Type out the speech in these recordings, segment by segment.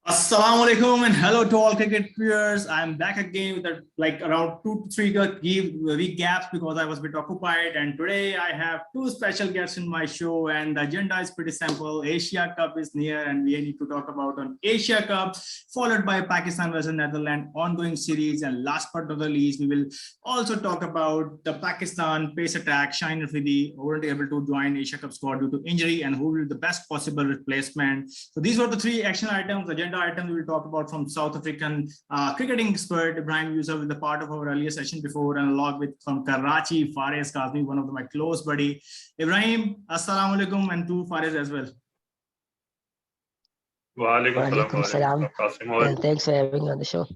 Assalamu alaikum and hello to all cricket viewers. I'm back again with around 2 to 3 week gaps because I was a bit occupied. And today I have two special guests in my show, and the agenda is pretty simple. Asia Cup is near, and we need to talk about an Asia Cup, followed by Pakistan versus Netherlands ongoing series. And last but not the least, we will also talk about the Pakistan pace attack. Shaheen who weren't able to join Asia Cup squad due to injury, and who will be the best possible replacement. So these were the three action items. Agenda item we will talk about from South African cricketing expert Ibrahim Yusuf with the part of our earlier session before, and along with from Karachi, Fares Kazmi, one of my close buddy. Ibrahim, assalamu alaikum, and to Fares as well. Walaikum salam. And thanks for having me on the show.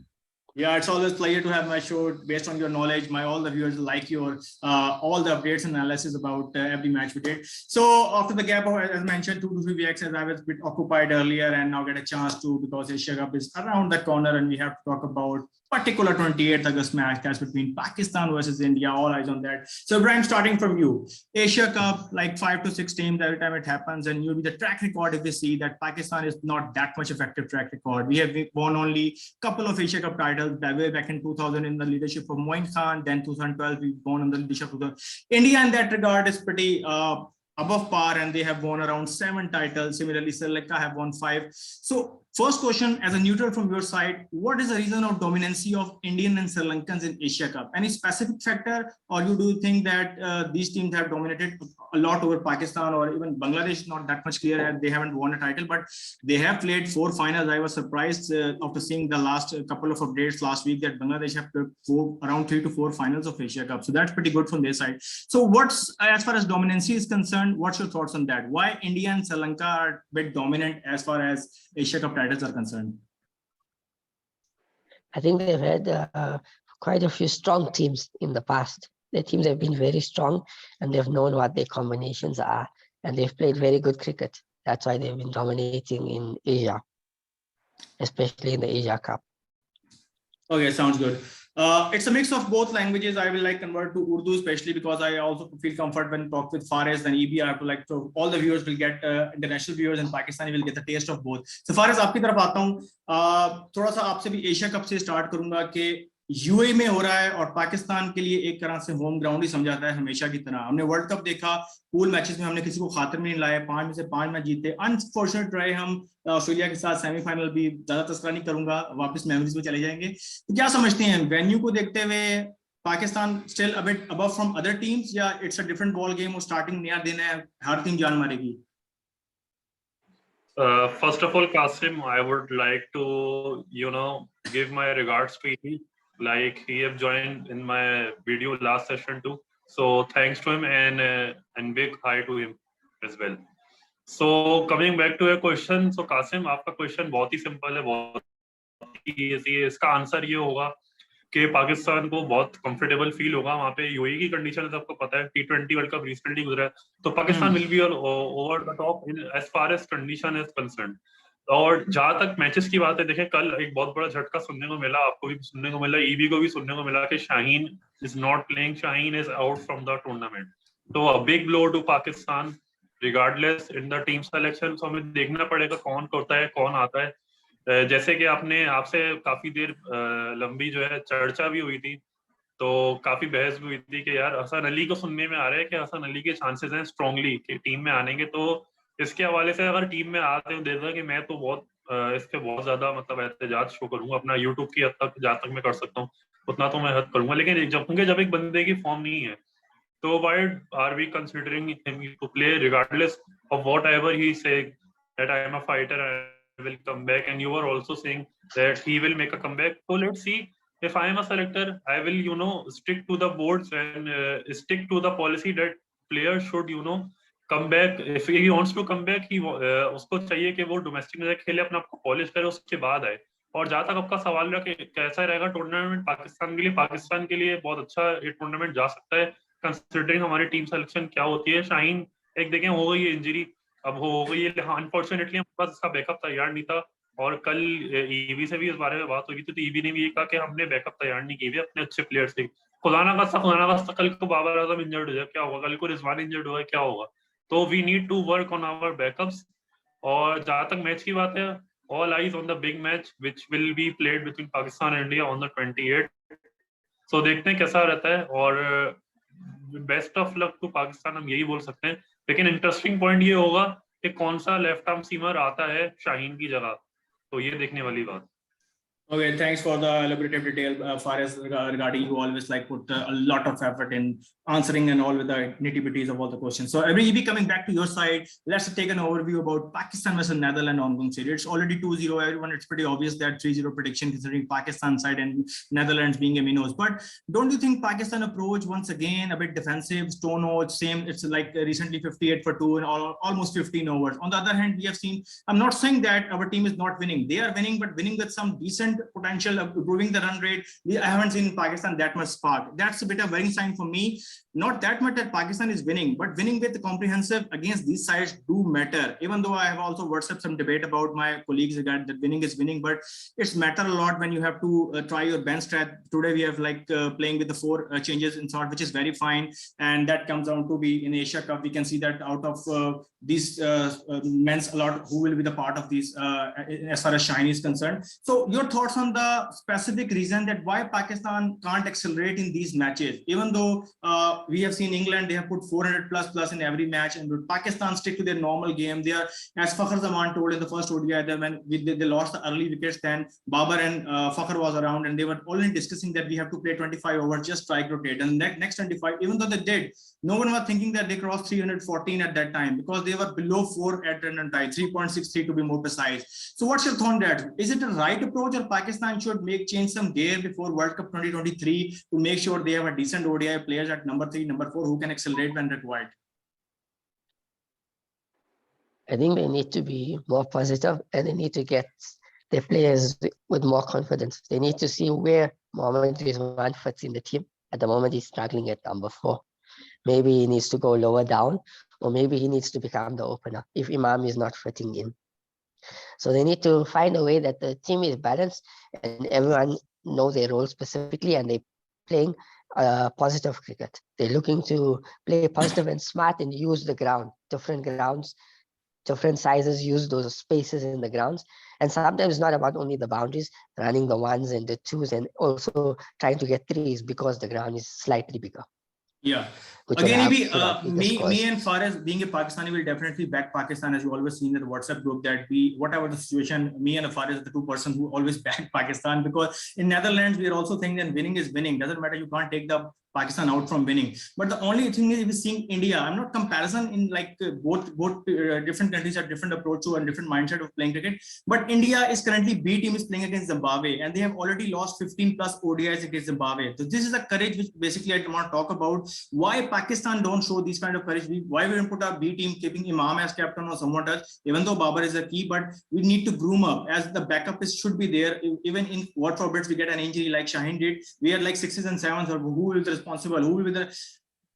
Yeah, it's always a pleasure to have my show based on your knowledge. All the viewers like your all the updates and analysis about every match we did. So after the gap of, as mentioned, 2 to 3 weeks, as I was a bit occupied earlier, and now get a chance to, because Asia Cup is around the corner, and we have to talk about particular 28th August match that's between Pakistan versus India. All eyes on that. So Ibrahim, starting from you, Asia Cup, like 5 to 6 teams every time it happens, and you'll be the track record if we see that Pakistan is not that much effective track record. We have won only a couple of Asia Cup titles way back in 2000 in the leadership of Moin Khan. Then 2012 we won in the leadership of the India. In that regard is pretty above par, and they have won around 7 titles. Similarly, Sri Lanka have won 5. So first question, as a neutral from your side, what is the reason of dominancy of Indian and Sri Lankans in Asia Cup? Any specific factor, or you do think that these teams have dominated a lot over Pakistan, or even Bangladesh? Not that much clear, and they haven't won a title, but they have played 4 finals. I was surprised after seeing the last couple of updates last week that Bangladesh have played around 3 to 4 finals of Asia Cup. So that's pretty good from their side. So what's, as far as dominancy is concerned, what's your thoughts on that? Why India and Sri Lanka are a bit dominant as far as Asia Cup titles are concerned? I think they've had quite a few strong teams in the past. Their teams have been very strong, and they've known what their combinations are, and they've played very good cricket. That's why they've been dominating in Asia, especially in the Asia Cup. Okay, sounds good. It's a mix of both languages. I will convert to Urdu, especially because I also feel comfort when talk with Fares and EB. I have to so all the viewers will get international viewers, and Pakistani will get the taste of both. So Fares, आपकी तरफ आता हूँ. थोड़ा सा आपसे भी Asia cup से start करूंगा कि यूएई में हो रहा है, और पाकिस्तान के लिए एक तरह से होम ग्राउंड ही समझाता है हमेशा की तरह. हमने वर्ल्ड कप देखा, पूल मैचेस में हमने किसी को खातिर में नहीं लाया, 5 में से 5 मैच जीते. अनफॉर्चुनेट रहे हम ऑस्ट्रेलिया के साथ सेमीफाइनल भी, ज्यादा तस्करा नहीं करूंगा, वापस मेमोरीज में चले जाएंगे. तो क्या समझते हैं वेन्यू को देखते हुए, Pakistan still a bit above from other teams, या it's a different ball game और स्टार्टिंग नया दिन है, हर टीम जान मारेगी? First of all, Qasim, I would like to, give my regards to him. Like, he have joined in my video last session too. So thanks to him, and big hi to him as well. So coming back to your question, so Qasim, आपका question बहुत ही simple है, बहुत ही easy है. इसका answer ये होगा कि पाकिस्तान को बहुत कंफर्टेबल फील होगा वहाँ पे. यूएई की कंडीशन है, आपको पता है, T20 वर्ल्ड कप रिसेंटली गुजरा है, तो Pakistan will be over the top in as far as condition is concerned. और जहां तक मैचेस की बात है, देखें कल एक बहुत बड़ा झटका सुनने को मिला, आपको भी सुनने को मिला, ईबी को भी सुनने को मिला कि Shaheen is not playing, Shaheen is out from the tournament. तो a big blow to Pakistan regardless in the team selection. तो हमें देखना पड़ेगा कौन करता है, कौन आता है. जैसे कि आपसे काफी देर लंबी जो है चर्चा भी हुई थी, तो काफी बहस भी हुई थी कि यार हसन अली को सुनने में आ रहा है कि हसन अली के चांसेस हैं स्ट्रांगली कि टीम में आनेंगे. तो इसके हवाले से अगर टीम में आते हैं, देखा कि मैं तो बहुत इस पे बहुत ज्यादा मतलब एहतजाज शो करूंगा अपना यूट्यूब की हद तक, जहाँ तक मैं कर सकता हूँ उतना तो मैं हद करूंगा. लेकिन जब एक बंदे की फॉर्म नहीं है, तो why are we considering him to play regardless of what ever he say that I am a fighter, I will come back, and you are also saying that he will make a comeback. So let's see. If I am a selector, I will, stick to the boards and stick to the policy that players should, come back. If he wants to come back, उसको चाहिए कि वो domestic में खेले, अपने आप को polish करे, उसके बाद आए. और जहाँ तक आपका सवाल रहा कि कैसा रहेगा टूर्नामेंट पाकिस्तान के लिए बहुत अच्छा ये टूर्नामेंट जा सकता है, कंसिडरिंग हमारी टीम सिलेक्शन क्या होती है. शाहीन एक देखें हो गई है इंजरी, अब हो गई है, अनफॉर्चुनेटली हमारे पास इसका बैकअप तैयार नहीं था. और कल ईवी से भी इस बारे में बात हुई थी, तो ईवी ने भी ये कहा कि हमने बैकअप तैयार नहीं किए अपने अच्छे प्लेयर्स से. खुदा ना खास्ता कल को बाबर आजम इंजर्ड हो जाए क्या होगा, कल को रिजवान इंजर्ड हुआ क्या होगा. तो we need to work on our backups. और जहां तक मैच की बात है, all eyes on the big match which will be played between Pakistan and India on the 28th. So देखते हैं कैसा रहता है, और best of luck to Pakistan हम यही बोल सकते हैं. लेकिन इंटरेस्टिंग पॉइंट ये होगा कि कौन सा लेफ्ट आर्म सीमर आता है शाहीन की जगह, तो ये देखने वाली बात. Okay, thanks for the elaborative detail, Faris, regarding you always like put a lot of effort in answering and all with the nitty-gritties of all the questions. So every EB coming back to your side, let's take an overview about Pakistan versus Netherlands ongoing series. It's already 2-0. Everyone, it's pretty obvious that 3-0 prediction considering Pakistan side and Netherlands being a minnows. But don't you think Pakistan approach once again a bit defensive, stone out, same? It's like recently 58 for 2 and almost 15 overs. On the other hand, we have seen, I'm not saying that our team is not winning. They are winning, but winning with some decent potential of improving the run rate. I haven't seen in Pakistan that much spark. That's a bit of worrying sign for me. Not that much that Pakistan is winning, but winning with the comprehensive against these sides do matter. Even though I have also WhatsApp some debate about my colleagues regarding that winning is winning, but it's matter a lot when you have to try your bench strat. Today we have like playing with the 4 changes in sort, which is very fine, and that comes down to be in Asia Cup. We can see that out of these men's a lot who will be the part of these as far as Shaheen is concerned. So your thoughts on the specific reason that why Pakistan can't accelerate in these matches, even though we have seen England, they have put 400 plus in every match, and Pakistan stick to their normal game. They are, as Fakhr Zaman told in the first ODI, that when they lost the early wickets, then Babar and Fakhr was around, and they were already discussing that we have to play 25 overs, just strike rotate, and next 25, even though they did, no one was thinking that they crossed 314 at that time because they were below 4 at run and tie, 3.63 to be more precise. So what's your thought on that? Is it a right approach, or Pakistan should change some gear before World Cup 2023 to make sure they have a decent ODI players at number 3, number 4 who can accelerate when required? I think they need to be more positive, and they need to get their players with more confidence. They need to see where Mohammad Rizwan fits in the team. At the moment, he's struggling at number 4. Maybe he needs to go lower down, or maybe he needs to become the opener if Imam is not fitting in. So they need to find a way that the team is balanced and everyone knows their role specifically, and they're playing positive cricket. They're looking to play positive and smart and use the ground, different grounds, different sizes, use those spaces in the grounds. And sometimes it's not about only the boundaries, running the 1s and the 2s, and also trying to get 3s because the ground is slightly bigger. Yeah. Which Again, me and Faris being a Pakistani will definitely back Pakistan, as you always see in the WhatsApp group, that we, whatever the situation, me and Faris are the 2 persons who always back Pakistan, because in Netherlands, we are also thinking that winning is winning. Doesn't matter, you can't take the Pakistan out from winning. But the only thing is, we're seeing India. I'm not comparison in like both different countries have different approach to and different mindset of playing cricket. But India is currently, B team is playing against Zimbabwe, and they have already lost 15 plus ODIs against Zimbabwe. So this is the courage which basically I want to talk about. Why Pakistan don't show these kind of courage? Why we don't put our B team keeping Imam as captain or someone else, even though Babar is a key, but we need to groom up as the backup should be there. Even in what forbids we get an injury like Shaheen did, we are like 6s and 7s, or who will be responsible, who will be the,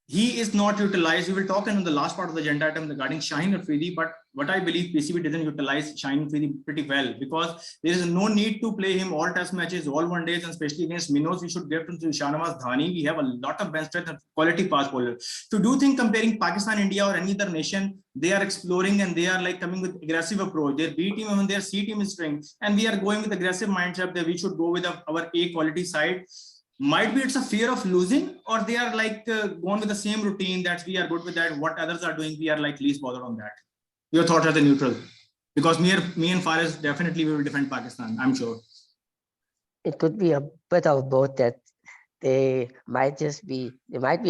he is not utilized. We will talk in the last part of the agenda item regarding Shaheen Afridi, but what I believe PCB doesn't utilize Shaheen Afridi pretty well, because there is no need to play him all test matches, all one days, and especially against minnows. We should give to Shahnawaz Dhani. We have a lot of bench strength and quality fast bowler. So do you think comparing Pakistan, India, or any other nation, they are exploring and they are like coming with aggressive approach? Their B team and their C team is strength, and we are going with aggressive mindset that we should go with our A quality side. Might be it's a fear of losing, or they are like going with the same routine that we are good with that. What others are doing, we are like least bothered on that. Your thoughts as a neutral, because me and Faris definitely we will defend Pakistan, I'm sure. It could be a bit of both, that there might be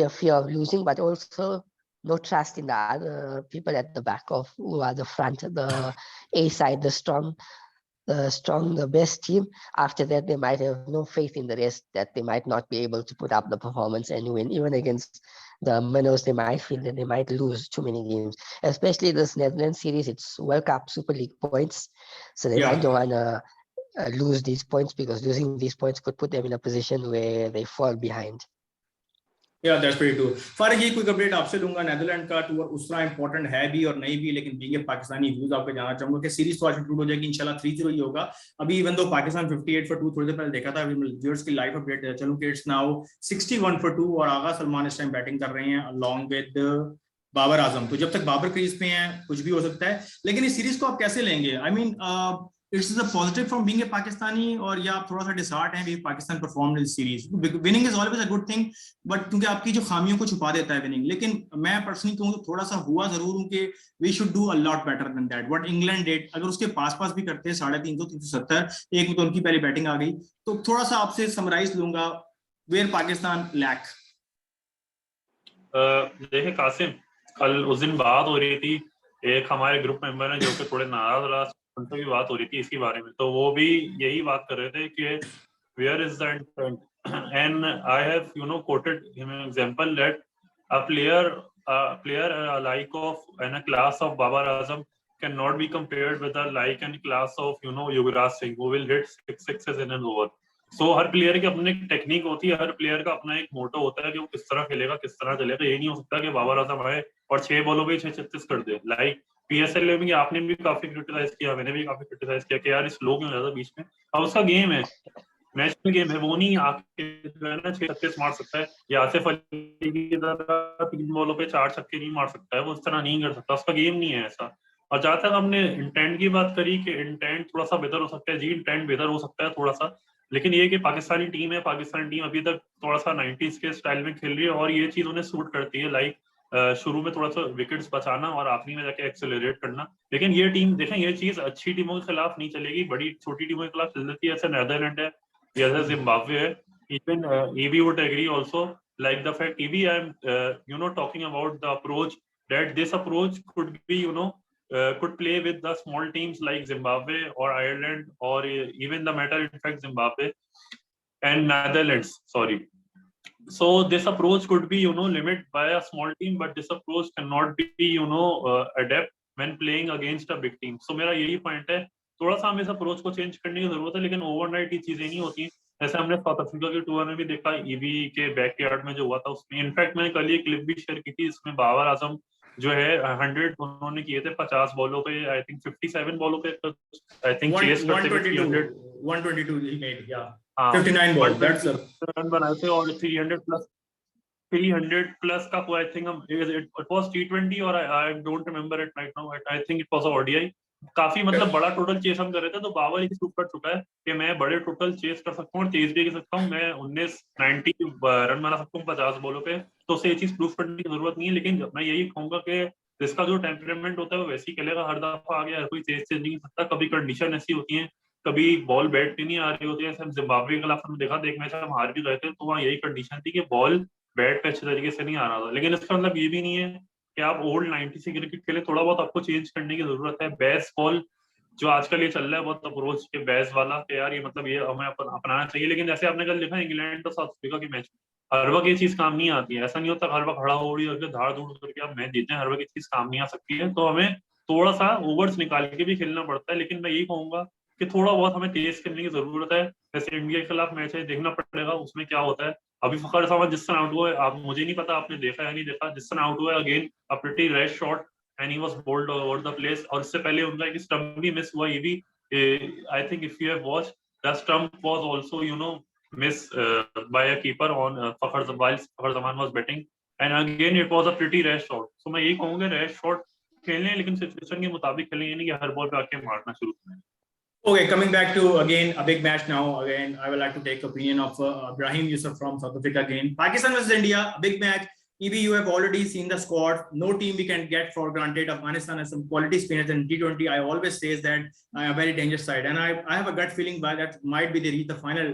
a fear of losing, but also no trust in the other people at the back of who are the front, the A side, the best team. After that, they might have no faith in the rest, that they might not be able to put up the performance and win. Even against the minnows, they might feel that they might lose too many games. Especially this Netherlands series, it's World Cup Super League points. So they might don't want to lose these points, because losing these points could put them in a position where they fall behind. Yeah, that's pretty true. फारिग ये कोई update आपसे लूंगा, Netherland का tour उतना important है भी और नहीं भी, लेकिन बीइंग पाकिस्तानी व्यूज आपको जानना चाहूंगा कि सीरीज तो आज कंक्लूड हो जाएगी इंशाल्लाह 3-0 ही होगा. अभी इवन दो पाकिस्तान 58 for 2 थोड़ी देर पहले देखा था, अभी व्यूअर्स की लाइव अपडेट चलूं कि इट्स नाउ 61 for 2 और आगा सलमान इस टाइम बैटिंग कर रहे हैं अलोंग विद बाबर आजम. तो जब तक बाबर क्रीज पे हैं कुछ भी हो सकता है, लेकिन इस सीरीज को आप कैसे लेंगे? I mean Is a positive from being a Pakistani, और या आप थोड़ा सा disheartened हैं कि Pakistan performed in series? Winning is always a good thing, but क्योंकि आपकी जो खामियों को छुपा देता है winning. लेकिन मैं personally कहूँ तो थोड़ा सा हुआ जरूर हूँ कि we should do a lot better than that. What England did, अगर उसके पास भी करते हैं 350 370, एक में तो उनकी पहली बैटिंग आ गई, तो थोड़ा सा आपसे समराइज लूंगा where Pakistan lack. देखिए कासिम, कल उस दिन बात हो रही थी, एक हमारे ग्रुप मेंबर है जो कि थोड़े नाराज रहा, उनसे भी बात हो रही थी इसी बारे में, तो वो भी यही बात कर रहे थे कि where is the intent, and I have quoted him an example that a player like of and a class of Babar Azam cannot be compared with a like and class of Yuvraj Singh who will hit 6 sixes in an over. So her player की अपनी technique होती है, हर player का अपना एक मोटो होता है कि वो किस तरह खेलेगा, किस तरह चलेगा. ये नहीं हो सकता कि बाबर आजम आए और 6 बॉलों पे 6 कर दे. लाइक पीएसएल में आपने भी काफी क्रिटिसाइज किया, मैंने भी काफी क्रिटिसाइज किया कि यार इस लोग क्यों ज्यादा बीच में. अब उसका गेम है, नेशनल गेम है, वो नहीं आके जो है ना 6 छक्के मार सकता है, या आसिफ अली की तरह 3 बॉलों पे 4 छक्के नहीं मार सकता है, वो इस तरह नहीं कर सकता, उसका गेम नहीं है ऐसा. और जहां तक हमने इंटेंट की बात करी कि इंटेंट थोड़ा सा बेहतर हो सकता है, जी इंटेंट बेहतर हो सकता है थोड़ा सा, लेकिन ये कि पाकिस्तानी टीम है, पाकिस्तानी टीम अभी तक थोड़ा सा 90s के स्टाइल में खेल रही है और ये चीज उन्हें सूट करती है. लाइक शुरू में थोड़ा सा विकेट्स बचाना और आखिरी में जाके एक्सेलरेट करना. लेकिन ये टीम देखें, ये चीज अच्छी टीमों के खिलाफ नहीं चलेगी, बड़ी छोटी टीमों के खिलाफ चल जाती है. ऐसे नेदरलैंड है, जैसे जिम्बाब्वे है. Even EB would agree also, like the fact EB I'm talking about the approach, that this approach could be could play with the small teams like Zimbabwe or Ireland or even the matter in fact Zimbabwe and Netherlands, sorry. So this approach could be limited by a small team, but this approach cannot be adapt when playing against a big team. So मेरा यही point है, थोड़ा सा हमें इस approach को change करने की जरूरत है, लेकिन ओवरनाइट ये चीजें नहीं होती. जैसे हमने साउथ अफ्रीका के टूर में भी देखा, EB के बैकयार्ड में जो हुआ था उसमें, इनफैक्ट मैंने कल ये क्लिप भी शेयर की थी, इसमें बाबर आजम जो है 100 उन्होंने किए थे 50 बॉलों पे, आई थिंक 57 बॉलों पे, आई थिंक चेस करते हुए 122 he made, yeah. हाँ, 59 बॉल, that's a रन बनाए थे और 300 प्लस का कोई, आई थिंक इट वाज T20 और I don't remember it right now, I think it was ODI. काफी मतलब बड़ा टोटल चेस हम कर रहे थे, तो बाबर ये प्रूव कर चुका है कि मैं बड़े टोटल चेस कर सकता हूँ और तेज भी कर सकता हूँ. मैं 90 रन बना सकता हूँ 50 बॉलों पे, तो उसे ये चीज प्रूव करने की जरूरत नहीं है. लेकिन मैं यही कहूंगा कि जिसका जो टेम्परामेंट होता है वो वैसे ही खेलेगा. हर दफा आ गया, हर कोई तेज नहीं कर सकता, कभी कंडीशन ऐसी होती है, कभी बॉल बैट पे नहीं आ रही होती है. जैसे जिम्बाब्वे के खिलाफ हमने देखा, एक मैच हम हार भी गए थे, तो वहाँ यही कंडीशन थी कि बॉल बैट पे अच्छे तरीके से नहीं आ रहा था. लेकिन इसका मतलब ये भी नहीं है कि आप ओल्ड 90 से क्रिकेट खेले, थोड़ा बहुत आपको चेंज करने की जरूरत है. बेस बॉल जो आजकल ये चल रहा है बहुत अप्रोच के बेस वाला, कि यार ये मतलब ये हमें अपनाना चाहिए. लेकिन जैसे आपने कल देखा इंग्लैंड और साउथ अफ्रीका के मैच में, हर वक्त ये चीज काम नहीं आती है. ऐसा नहीं होता हर वक्त हड़ा उड़ी करके धाड़ धूड़ करके आप मैच जीते हैं, हर वक्त ये चीज काम नहीं आ सकती है. तो हमें थोड़ा सा ओवर्स निकाल के भी खेलना पड़ता है. लेकिन मैं यही कहूंगा कि थोड़ा बहुत हमें तेज करने की जरूरत है. जैसे इंडिया के खिलाफ मैच है, देखना पड़ेगा उसमें क्या होता है. अभी फखर जमान जिस तरह आउट हुआ है, आप मुझे नहीं पता आपने देखा या नहीं देखा, जिस तरह आउट हुआ है again a pretty rash shot and he was bowled over the place. और इससे पहले उनका एक स्टंप भी मिस हुआ. ये भी I think if you have watched, the stump was also miss by a keeper on Fakhar Zaman was batting, and again it was a pretty rash shot. So मैं यही कहूँगा rash shot खेलने, लेकिन situation के मुताबिक खेलने, ये नहीं कि हर बॉल पे आके मारना शुरू करें. Okay, coming back to again a big match now. Again, I would like to take opinion of Brahim Yusuf from South Africa again. Pakistan versus India, a big match. EB, you have already seen the squad. No team we can get for granted. Afghanistan has some quality spinners, and T20 I always says that a very dangerous side, and I have a gut feeling that might be they reach the final.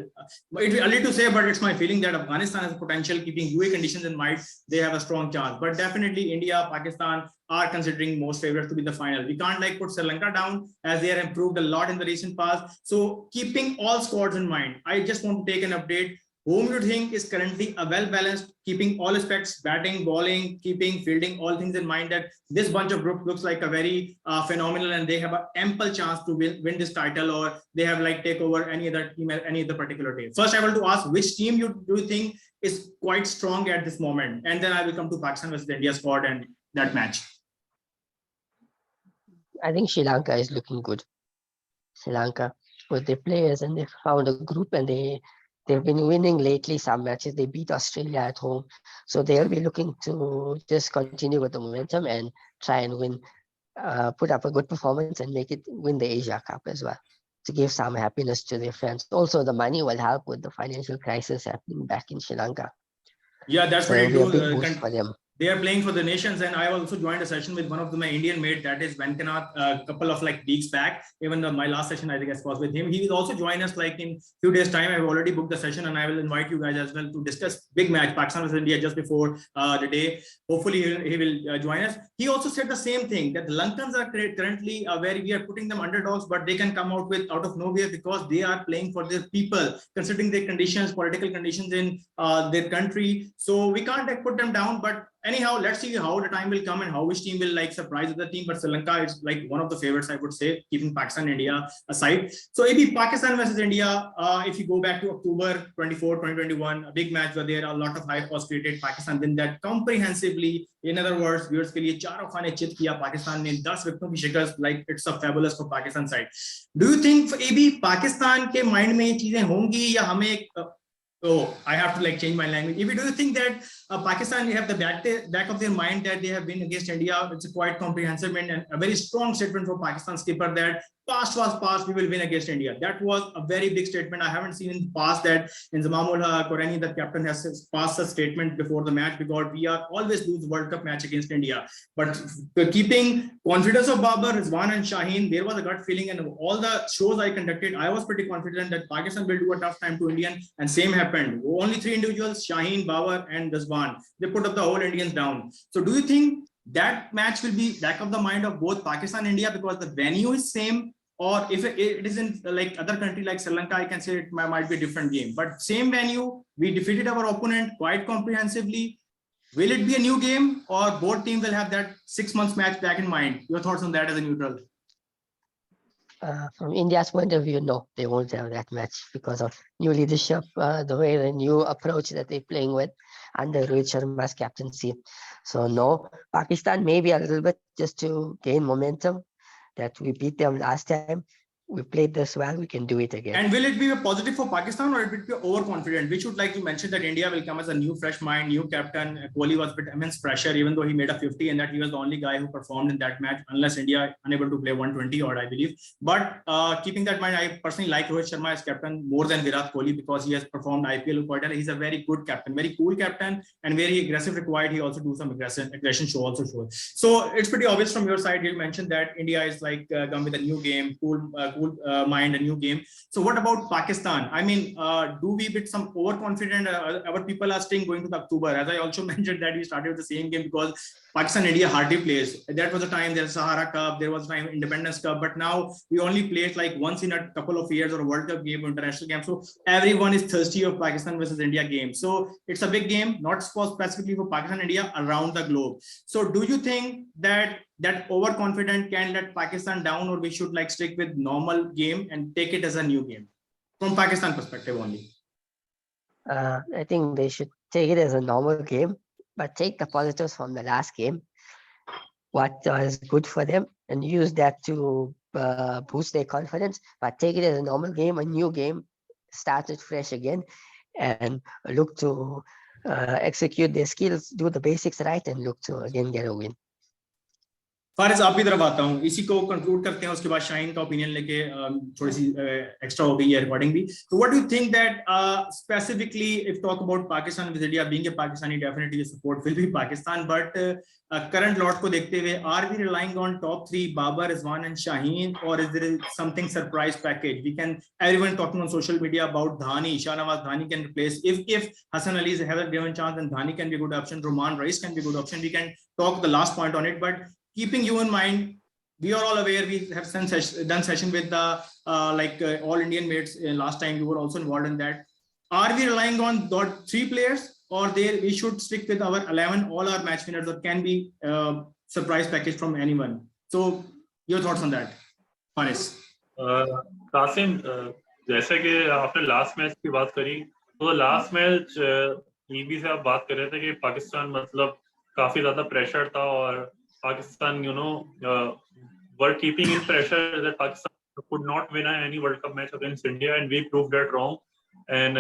It's early to say, but it's my feeling that Afghanistan has potential, keeping UA conditions in mind. They have a strong chance, but definitely India, Pakistan are considering most favorites to be the final. We can't like put Sri Lanka down, as they have improved a lot in the recent past. So keeping all squads in mind, I just want to take an update. Whom you think is currently a well-balanced, keeping all aspects, batting, bowling, keeping, fielding, all things in mind, that this bunch of group looks like a very phenomenal, and they have an ample chance to win this title, or they have like take over any other team at any other particular day. First, I want to ask which team do you think is quite strong at this moment, and then I will come to Pakistan versus India squad and that match. I think Sri Lanka is looking good. Sri Lanka with their players, and they found a group, and they've been winning lately some matches. They beat Australia at home. So they'll be looking to just continue with the momentum and try and win, put up a good performance and make it win the Asia Cup as well. to give some happiness to their fans. Also, the money will help with the financial crisis happening back in Sri Lanka. Yeah, that's So it'll pretty be a true. big boost for them. They are playing for the nations, and I also joined a session with one of my Indian mate, that is Venkanath, a couple of like weeks back. Even my last session, I think, was with him. He will also join us like in few days' time. I've already booked the session, and I will invite you guys as well to discuss big match Pakistan versus India just before the day. Hopefully, he will join us. He also said the same thing, that the Lankans are currently where we are putting them underdogs, but they can come out of nowhere because they are playing for their people, considering their conditions, political conditions in their country. So we can't put them down, but anyhow, let's see how the time will come and how which team will like surprise the team. But Sri Lanka is like one of the favorites, I would say, keeping Pakistan and India aside. So AB Pakistan versus India, if you go back to October 24, 2021, a big match where there are a lot of high points created. Pakistan win that comprehensively. In other words, viewers के लिए चारों खाने चित किया पाकिस्तान ने 10 विकेटों की शिकस्त. Like it's a fabulous for Pakistan side. Do you think AB Pakistan के mind में ये चीजें होंगी या हमें Oh, I have to like change my language. If you do you think that Pakistan, you have the back of their mind that they have been against India, it's a quite comprehensive and a very strong statement for Pakistan skipper that past was past, we will win against India. That was a very big statement. I haven't seen in the past that in Zamamul Korani, the captain has passed a statement before the match because we are always lose World Cup match against India. But keeping confidence of Babar, Rizwan and Shaheen, there was a gut feeling, and all the shows I conducted, I was pretty confident that Pakistan will do a tough time to Indian, and same happened. Only three individuals, Shaheen, Babar and Rizwan, they put up the whole Indians down. So do you think that match will be back of the mind of both Pakistan and India because the venue is same? Or if it isn't like other country like Sri Lanka, I can say it might be a different game. But same venue, we defeated our opponent quite comprehensively. Will it be a new game, or both teams will have that 6 months match back in mind? Your thoughts on that as a neutral? From India's point of view, no, they won't have that match because of new leadership, the new approach that they're playing with under Rohit Sharma's captaincy. So no, Pakistan maybe a little bit just to gain momentum, that we beat them last time. We played this well, we can do it again. And will it be a positive for Pakistan, or it will be overconfident? We should like to mention that India will come as a new fresh mind, new captain. Kohli was with immense pressure, even though he made a 50, and that he was the only guy who performed in that match, unless India unable to play 120 odd, I believe. But keeping that in mind, I personally like Rohit Sharma as captain more than Virat Kohli because he has performed IPL quite well. He's a very good captain, very cool captain, and very aggressive required. He also do some aggression show also show. So it's pretty obvious from your side. You mentioned that India is like come with a new game, cool mind, a new game. So what about Pakistan? I mean, do we bit some overconfident? Our people are staying going to the October. As I also mentioned that we started with the same game because Pakistan India hardly plays. That was the time there's Sahara Cup, there was time Independence Cup, but now we only play it like once in a couple of years, or a World Cup game or international game. So everyone is thirsty of Pakistan versus India game. So it's a big game, not specifically for Pakistan India, around the globe. So do you think that overconfident can let Pakistan down, or we should like stick with normal game and take it as a new game from Pakistan perspective only? I think they should take it as a normal game, but take the positives from the last game, what is good for them, and use that to boost their confidence. But take it as a normal game, a new game, start it fresh again, and look to execute their skills, do the basics right, and look to again get a win. Faris आप की तरफ आता हूँ, इसी को conclude करते हैं, उसके बाद शाहीन का ओपिनियन लेके थोड़ी सी एक्स्ट्रा हो गई है रिकॉर्डिंग भी. So what do you think that specifically if talk about Pakistan with India, being a Pakistani, definitely the support will be Pakistan, but current lot को देखते हुए, are we relying on top three Babar, Rizwan and Shaheen, or is there something surprise package? Everyone talking on social media about Dhani, Shahnawaz Dhani can replace, if Hassan Ali is a given chance, then Dhani can be a good option, Roman Reis can be a good option. We can talk the last point on it, but keeping you in mind, we are all aware we have done session with the all Indian mates last time. You were also involved in that. Are we relying on those three players, or we should stick with our 11, all our match winners, or can be surprise package from anyone? So your thoughts on that, Faris? Qasim, जैसे कि आपने last match की बात करी, तो last match EB से आप बात कर रहे थे कि पाकिस्तान मतलब काफी ज्यादा प्रेशर था, और Pakistan, were keeping in pressure that Pakistan could not win any World Cup match against India, and we proved that wrong. And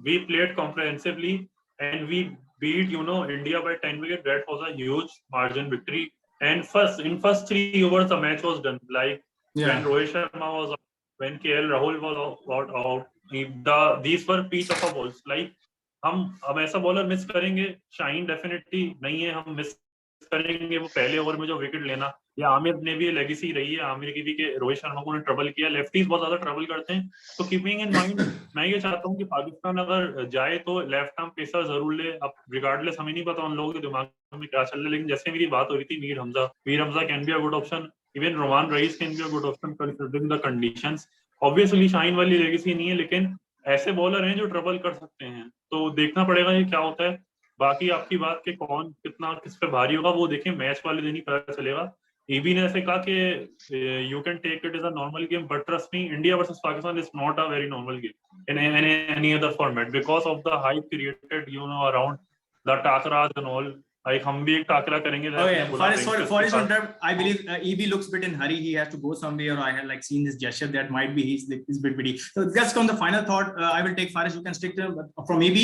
we played comprehensively, and we beat, India by 10 wickets. That was a huge margin victory. And in first 3 overs, the match was done. When Rohit Sharma was when KL Rahul was out, these were piece of a balls. Like हम ऐसा bowler miss करेंगे, Shaheen definitely नहीं है, हम miss करेंगे वो पहले over में जो विकेट लेना, या आमिर ने भी लेगेसी रही है आमिर की भी कि रोहित शर्मा को ट्रबल किया, लेफ्टीज बहुत ज्यादा ट्रबल करते हैं, तो कीपिंग इन माइंड मैं ये चाहता हूँ कि पाकिस्तान अगर जाए तो लेफ्ट आर्म पेसर जरूर ले। अब रिगार्डलेस हमें नहीं पता उन लोगों के दिमाग में क्या चल रहा है, लेकिन जैसे मेरी बात हो रही थी Mir Hamza can be a good option, even Roman Raees can be a good option considering the conditions. Obviously Shaheen वाली लेगेसी नहीं है, लेकिन ऐसे बॉलर हैं जो ट्रबल कर सकते हैं, तो देखना पड़ेगा ये क्या होता है। बाकी आपकी बात के कौन कितना किस पे भारी होगा वो देखें, मैच वाले दिन ही पता चलेगा। ईबी ने ऐसे कहा कि you can take it is a normal game, but trust me, India versus Pakistan is not a very normal game in any other format because of the hype created around the टाकराज and all. Like हम भी एक टाकरा करेंगे। Oh yeah, sorry to interrupt. I believe EB looks a bit in hurry. He has to go somewhere, or I had like seen his gesture. That might be his bit bitty. So just on the final thought, I will take Faris. You can stick to from EB.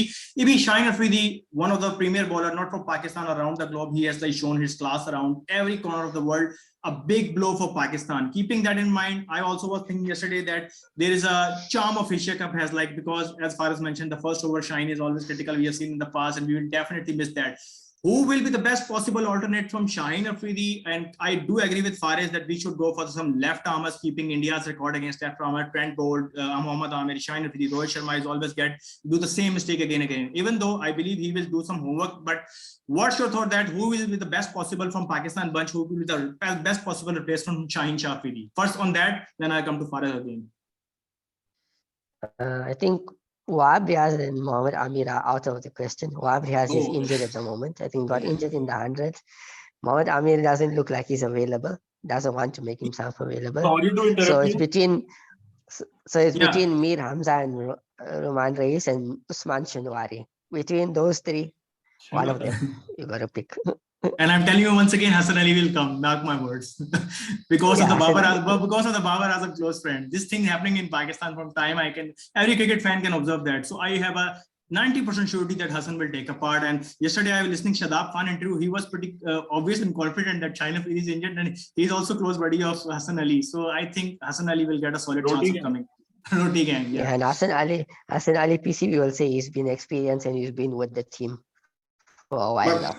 EB Shaheen Afridi, one of the premier bowler, not from Pakistan, around the globe. He has like shown his class around every corner of the world. A big blow for Pakistan. Keeping that in mind, I also was thinking yesterday that there is a charm of Asia Cup has like, because as far as mentioned, the first over Shaheen is always critical. We have seen in the past, and we will definitely miss that. Who will be the best possible alternate from Shaheen Afridi? And I do agree with Faris that we should go for some left armers, keeping India's record against left armor. Trent Bolt, Mohammad Amir, Shaheen Afridi, Rohit Sharma is always do the same mistake again. Even though I believe he will do some homework, but what's your thought that who will be the best possible from Pakistan bunch? Who will be the best possible replacement from Shaheen Afridi? First on that, then I come to Faris again. I think Wahab Riaz and Mohammad Amir are out of the question. Wahab Riaz is injured at the moment. I think got injured in the 100th. Mohammad Amir doesn't look like he's available. Doesn't want to make himself available. So it's between between Mir Hamza and Roman Reis and Usman Shinwari. Between those three, one of them you got to pick. And I'm telling you once again, Hassan Ali will come. Mark my words. because of the Babar Azam close friend. This thing happening in Pakistan from time every cricket fan can observe that. So I have a 90% surety that Hassan will take a part. And yesterday I was listening Shadab Khan interview. He was pretty obvious and confident that China is injured, and he's also close buddy of Hassan Ali. So I think Hassan Ali will get a solid chance of coming. Roti gang, yeah. And Hassan Ali PCB will say he's been experienced and he's been with the team for a while now.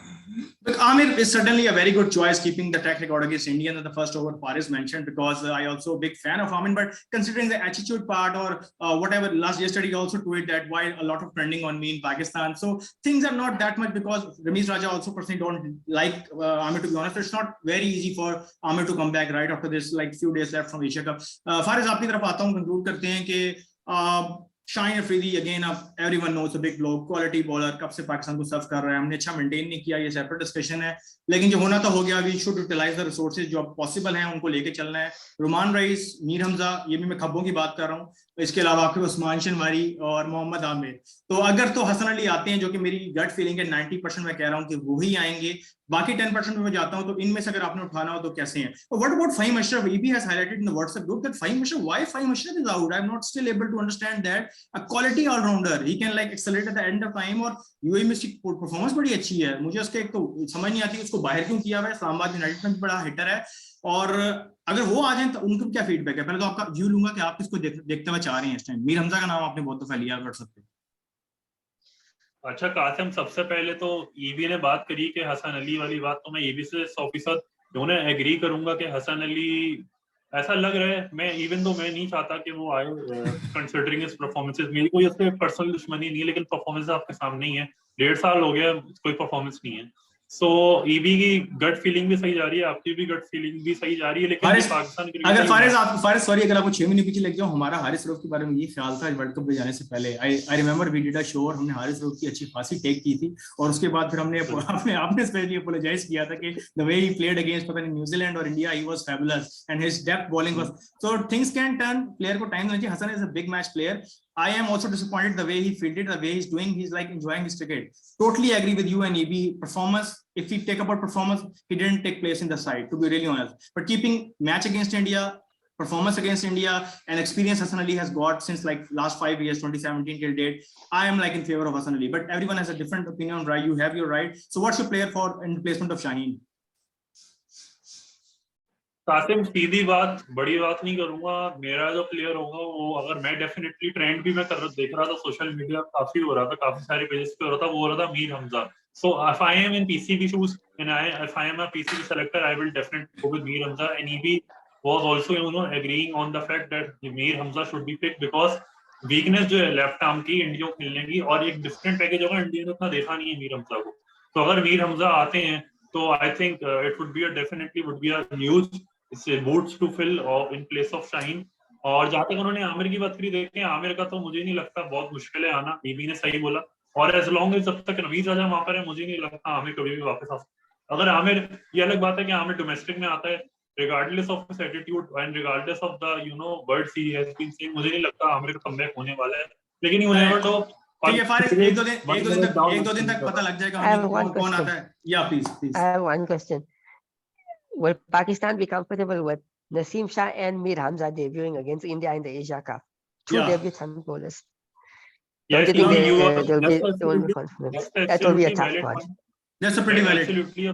But Amir is certainly a very good choice, keeping the track record against India in the first over Faris mentioned, because I also a big fan of Amir. But considering the attitude part or whatever, yesterday he also tweeted that why a lot of trending on me in Pakistan. So things are not that much, because Ramesh Raja also personally don't like Amir, to be honest. It's not very easy for Amir to come back right after this, like few days left from Asia Cup. Faris, आपकी तरफ आता हूँ, conclude करते हैं कि Shaheen Afridi, again, everyone knows a big blow, quality bowler, कब से पाकिस्तान को सर्व कर रहा है, हमने अच्छा मेंटेन नहीं किया, ये सेपरेट डिस्कशन है, लेकिन जो होना तो हो गया। We should utilize the resources जो पॉसिबल हैं, उनको लेके चलना है। रोमान रईस, मीर हमजा, ये भी मैं खब्बों की बात कर रहा हूँ, इसके अलावा आपके उस्मान शनवारी और मोहम्मद आमिर। तो अगर तो हसन अली आते हैं, जो कि मेरी गट फीलिंग है 90% मैं कह रहा हूँ कि वो ही आएंगे, बाकी 10% में मैं जाता हूँ, तो इनमें से अगर आपने उठाना हो तो कैसे हैं। What about Faheem Ashraf? EB has highlighted in the WhatsApp group that Fahim Ashraf, why Fahim Ashraf is out? I'm not still able to understand that. A quality all-rounder, he can like accelerate at the end of time, और UAE में उसकी performance बड़ी अच्छी है। मुझे उसके एक तो समझ नहीं आती उसको बाहर क्यों किया हुआ है। इस्लामाबाद यूनाइटेड में भी बड़ा हिटर है, और अगर वो आ जाए तो उनका क्या फीडबैक है? पहले तो आपका व्यू लूंगा कि आप किसको देखते हुए चाह रहे हैं इस टाइम। मीर हमजा का नाम आपने बहुत दफा लिया व्हाट्सएप पे। अच्छा कासिम, सबसे पहले तो EB ने बात करी कि हसन अली वाली बात, तो मैं EB से 100% दोनों एग्री करूंगा कि हसन अली ऐसा लग रहा है, मैं इवन तो मैं नहीं चाहता कि वो आए, कंसिडरिंग हिज परफॉर्मेंसेस। मेरी कोई उससे पर्सनल दुश्मनी नहीं है, लेकिन परफॉर्मेंस आपके सामने ही है, 1.5 साल हो गया कोई परफॉर्मेंस नहीं है। सो EB की गट फीलिंग भी सही जा रही है, आपकी भी गट फीलिंग भी सही जा रही है, लेकिन पाकिस्तान के अगर फारिस सॉरी अगर आपको 6 महीने पीछे लग जाओ, हमारा हारिस रऊफ के बारे में ये ख्याल था वर्ल्ड कप में जाने से पहले। I remember we did a show और हमने हारिस रऊफ की अच्छी खासी टेक की थी, और उसके बाद फिर हमने आपने स्पेशली अपोलोजाइज किया था कि the way he played against पता नहीं न्यूजीलैंड और India, he was fabulous and his depth bowling was, so things can turn. Player को टाइम देना चाहिए। Hasan is a big match player. I am also disappointed the way he fielded, the way he's doing. He's like enjoying his cricket. Totally agree with you and EB. Performance, if we take about performance, he didn't take place in the side, to be really honest. But keeping match against India, performance against India, and experience Hassan Ali has got since like last 5 years, 2017 till date, I am like in favor of Hassan Ali. But everyone has a different opinion, right? You have your right. So what's your player for in replacement of Shaheen? Qasim, सीधी बात, बड़ी बात नहीं करूंगा। मेरा जो player होगा वो, अगर मैं डेफिनेटली ट्रेंड भी मैं देख रहा था सोशल मीडिया, काफी हो रहा था, काफी सारे पेजेस पे हो रहा था, वो हो रहा था Mir Hamza. So if I am in PCB shoes and if I am a PCB selector, I will definitely go with Mir Hamza. And EB was also, agreeing on the fact that Mir Hamza should be picked because weakness जो है left arm की India को खेलने की, और एक different package होगा, India ने उतना देखा नहीं है मीर हमजा को। तो अगर मीर हमजा आते हैं तो I think it would be definitely would be a huge boots to fill in place of Shaheen. और जहां तक उन्होंने आमिर की बात करी, देखें आमिर का तो मुझे नहीं लगता, बहुत मुश्किल है आना, बीबी ने सही बोला। और एज लॉन्ग एज जब तक रवीज राजा वहां पर है, मुझे नहीं लगता आमिर कभी भी वापस आ सकता। अगर आमिर, ये अलग बात है कि आमिर डोमेस्टिक में आता है, regardless of his attitude and regardless of the words he has been saying, मुझे नहीं लगता आमिर का कमबैक होने वाला है। लेकिन you never know। ठीक है फारिस, एक दो दिन तक पता लग जाएगा कौन आता है। या please I have one question. Will Pakistan be comfortable with Naseem Shah and Mir Hamza debuting against India in the Asia Cup? Two Yeah. debutant bowlers. Yes, Don't you think you are- there will be absolutely- confidence? that's That will be a absolutely tough valid one. point. That's a pretty valid. Absolutely.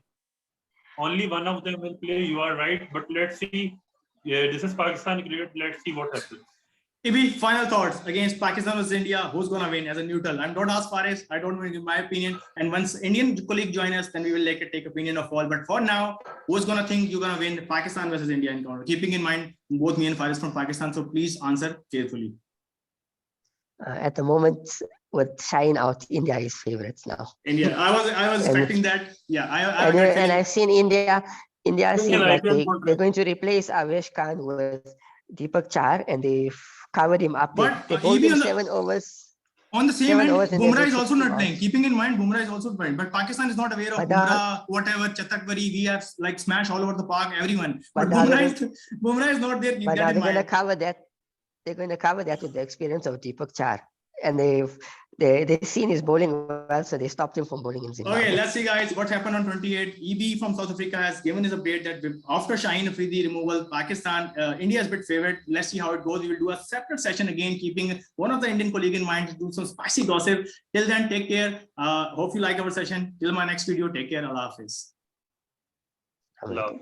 Only one of them will play. You are right, but let's see. Yeah, this is Pakistan cricket. Let's see what happens. Ibi, final thoughts against Pakistan versus India. Who's gonna win as a neutral? I'm not ask Faris. I don't want to give my opinion. And once Indian colleague join us, then we will take opinion of all. But for now, who's gonna think you're gonna win Pakistan versus India encounter? Keeping in mind both me and Faris from Pakistan, so please answer carefully. At the moment, with Shaheen out, India is favorites now. India. I was expecting that. Yeah, and I've seen India. India Okay, seems like I can they're going to replace Avesh Khan with Deepak Char, and they've covered him up. But they bowled him on the- 7 overs. On the same 7 end, overs and Bumrah they is did also 60 not playing. balls. Keeping in mind, Bumrah is also playing. But Pakistan is not aware of But Bumrah, whatever, Chatakbari, we have like smashed all over the park, everyone. But But Bumrah is not there. Keep But that in they're going to mind. cover that. They're going to cover that with the experience of Deepak Char, and they've seen his bowling well, so they stopped him from bowling in Zimbabwe. Okay, let's see, guys, what happened on 28. EB from South Africa has given his update that after Shaheen Afridi removal, Pakistan, India is a bit favored. Let's see how it goes. We will do a separate session again, keeping one of the Indian colleague in mind to do some spicy gossip. Till then, take care. Hope you like our session. Till my next video, take care. Allah Hafiz. Love.